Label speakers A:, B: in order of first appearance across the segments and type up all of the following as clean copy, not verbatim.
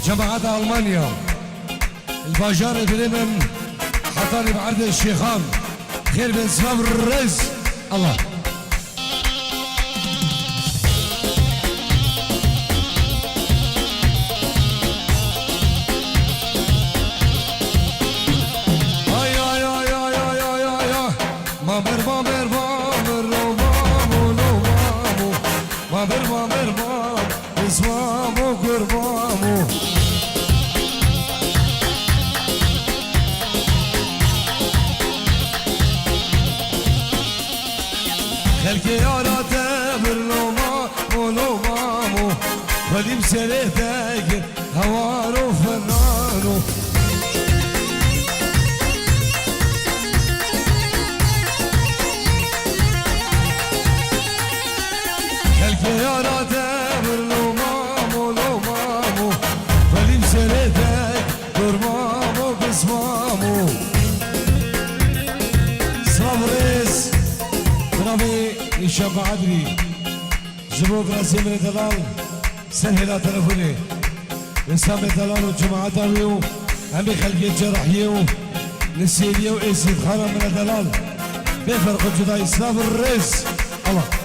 A: جماعة ألمانيا الباجار بريمن حطاني بعرض الشيخان خير بن سباب الرئيس الله مامر مامر مامر لو مامو لو مامو مامر مامر مام اسمامو قربامو خلقي يارا تامر لو مامو لو مامو خلي مسيره تاجر هوارو فنانو يا رادمر لو مامو لو مامو فليم سردك دور مامو بسمامو صبريس ترابي يشبع عدري زبوك راسي من دلال سهلا تلفوني انسان دلال وجماعة داويو همي خلقي جرحيو نسيليو ايسيد خرم من دلال بفرق جداي صبريس الله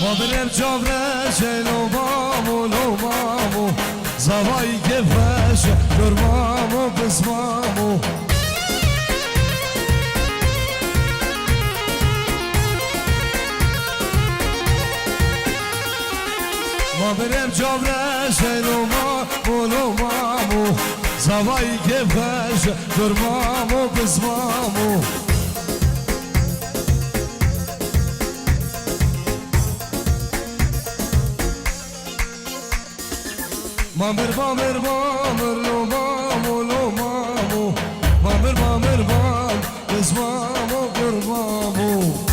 A: مابرم جابرش لو مامو لو مامو زوای کفش دور مامو بسمامو مابرم جابرش لو مامو لو مامو زوای کفش دور مامو بسمامو مامر مامر مامر لو مامو لو مامو مامر مامر مام اسمامو قربامو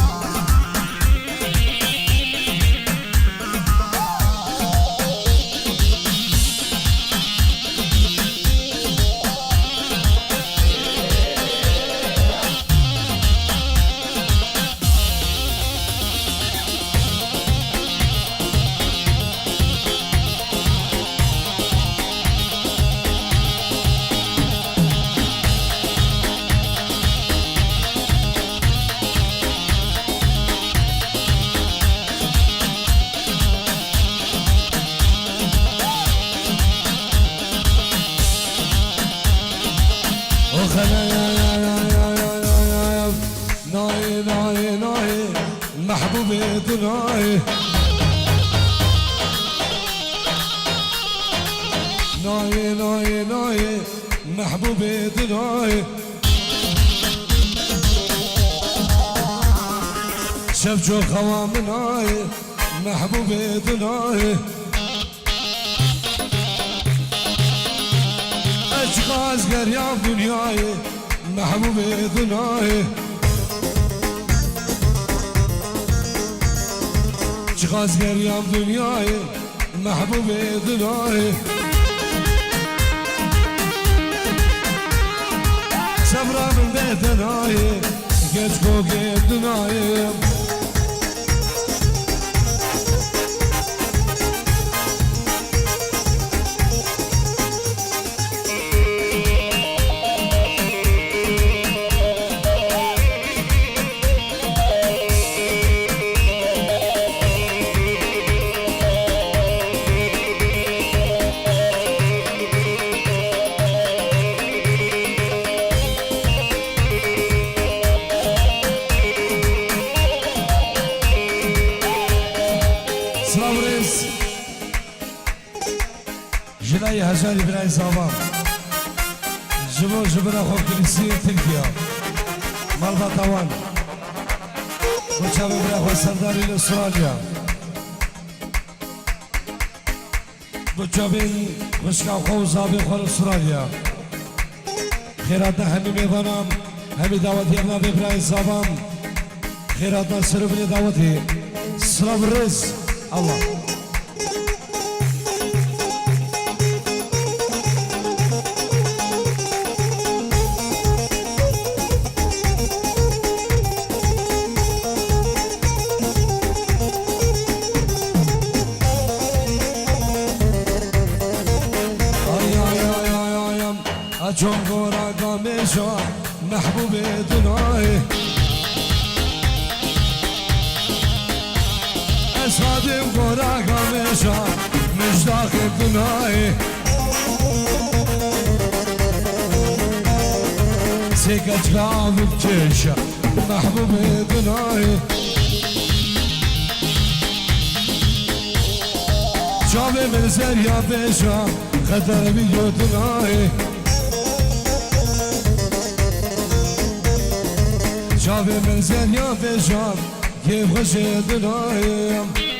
A: ناي ناي ناي محبوبي دناي ناي ناي ناي محبوبي دناي شاف جو خوامناي محبوبي دناي اشخاص قريب دنياي محبوبي دناي اشخاص قريب دنياي محبوبي دناي صبرا من بيت دناي كتكو قيد دناي جلای هزاری برای زابان جبرا خوب کلیسی ترکیه مالبا توان بچه برای خوب سرداری استرالیا بچه بین خوشکا خوب زابی خور استرالیا خیراتنا همی میبانم همی دعوتی ابنا برای زابان خیراتنا سرو بینی دعوتی سلام رز الله چون گورا گامیشا محبوب دنای اصحابیم گورا گامیشا مشتاق دنای سکت کامل کشا محبوب دنای جامع مرزر یا بیشا خطر بیو دنای شابه من زين يا بشام كيف غشيت الهيم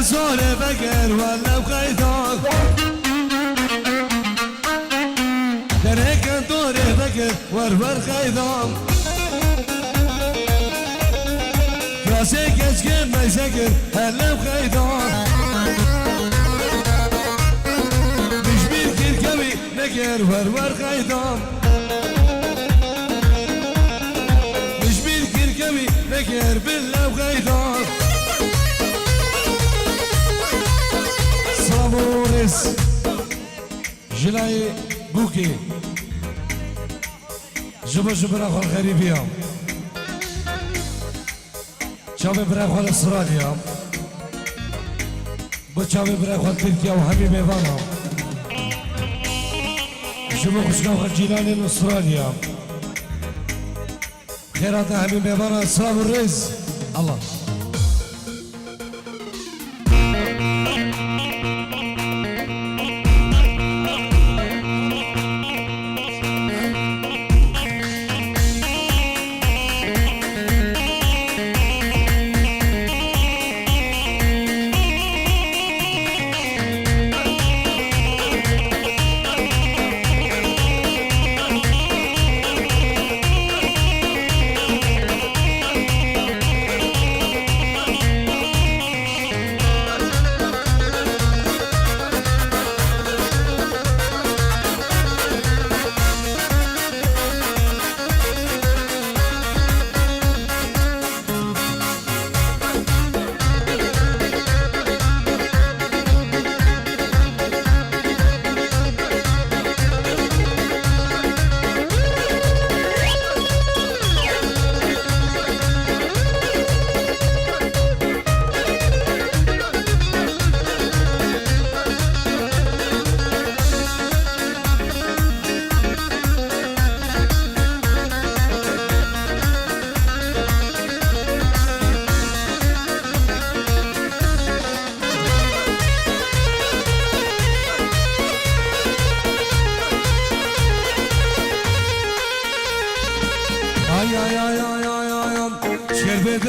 B: زوره بگر ولو خیدان درک دوره بگر ور خیدان کاسه کشکه میسکر هلو خیدان مشبیر کرکوی نگر ور خیدان مشبیر کرکوی نگر بلو خیدان سلامونس جلای بوكي جبر جبر اخر غريبيا
A: چاوی برای خال استرالیا با چاوی برای خال ترکیه و همی میوانم شما خوشگاه خال جیلانی استرالیا خیرات همی میوانم سلام و رز الله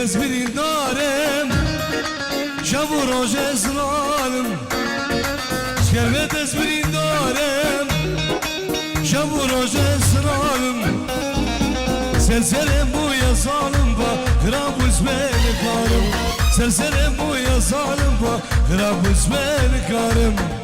B: دست برین دارم شب و روز اسرارم شربت دست برین دارم شب و روز اسرارم سلسلم بوی سالم با خرابوس بین کارم سلسلم بوی سالم با خرابوس بین کارم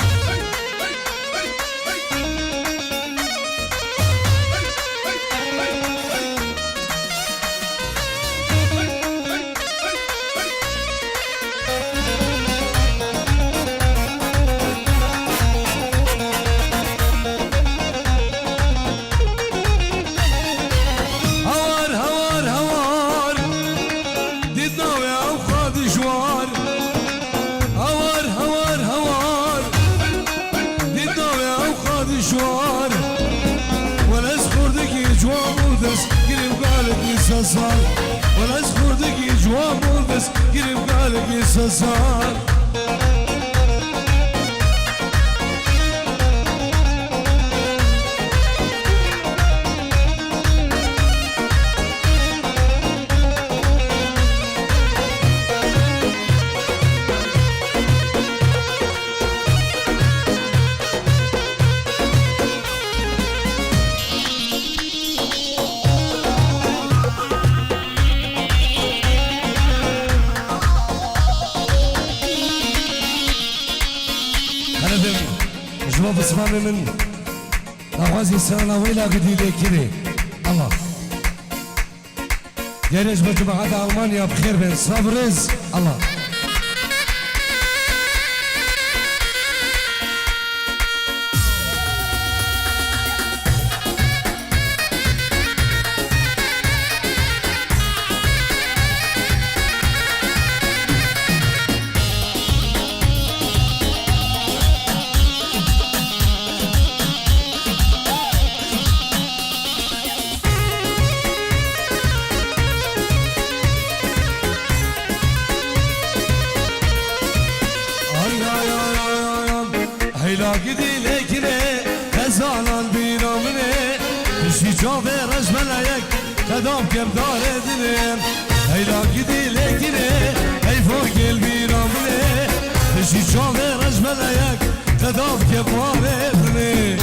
B: ولا اسخردك جواب بس قريب قالك يسسار جواب اسمامي من نوازي سنة ويلا قديدة كده الله جريش بجماعة ألمانيا بخير بين صبرز الله gidi lekine Kezanan bir amine Pişi çafe reşmeleyek Kedam kemdar edinim Heyla gidi lekine Heyfo gel bir amine Pişi çafe reşmeleyek Kedam kemdar edinim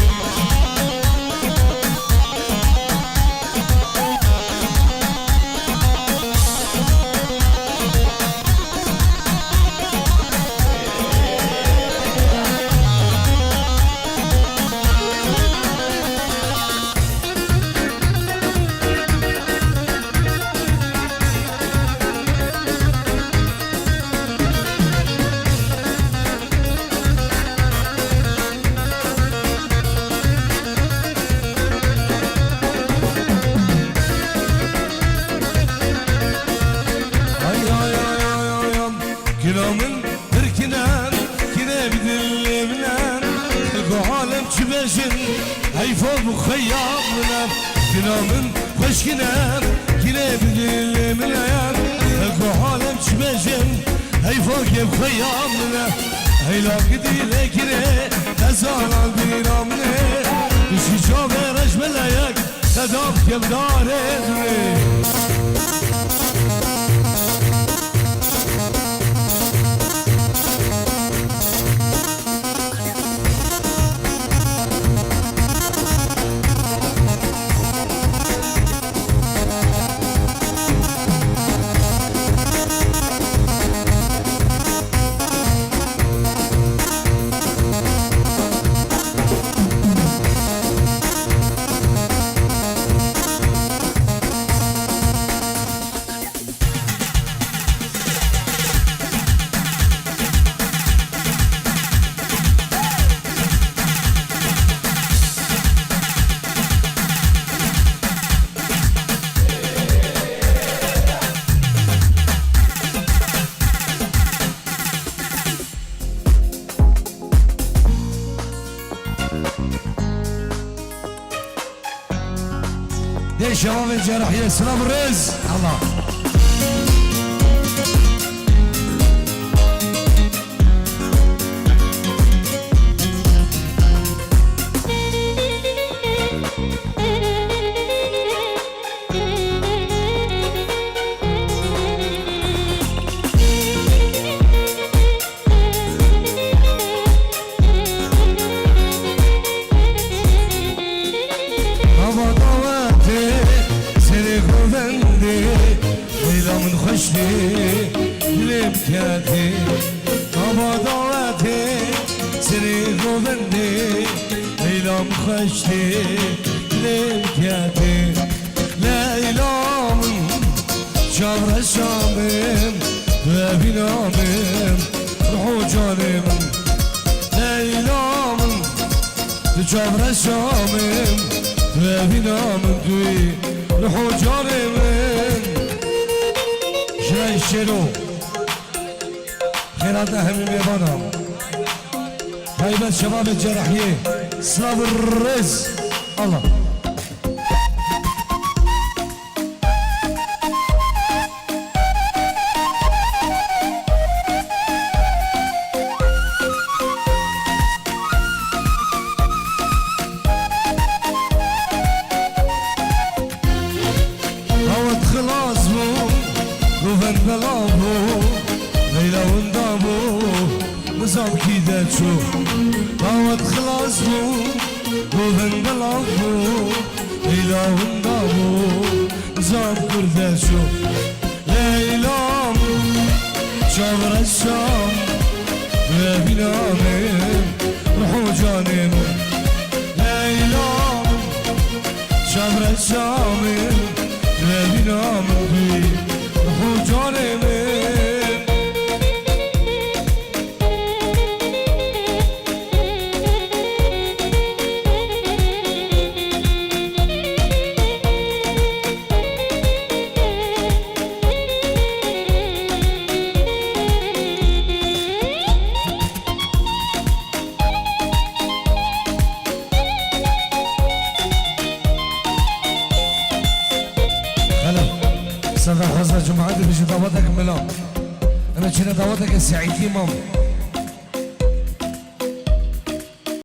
B: دلامın تركنان كنا بدلمنان القو عالم تبجن هيفو بخيامنا دلامın خشكنان كنا بدلمنان القو عالم تبجن هيفو بخيامنا هيلا قدي لكنه تزانا بيرامنه بشي جابه رجم لايك تدام كبداره يا شباب الجرح يا سلام الرز الله لمكاتي أبا دولتي سري غوبندي ليلام خشتي لمكاتي ليلام شابر الشامم وبنامم روحو جانم ليلام شابر الشامم وبنامم دوي روحو جانم شروع خیرات همین میبانم غیبت شباب الجرحیه سلام الرز الله هوت خلاص بو روحن بلابو ليلى وندابو نظام كيدا تشوف هوت خلاص بو روحن بلابو ليلى وندابو نظام كردا تشوف ليلى شابر الشام وبنامم روحو جانم ليلى شابر الشام وبنامم روحو جانم صدق حزن جمعة بيجي دعوتك ملام أنا كنا دعوتك السعيدين مام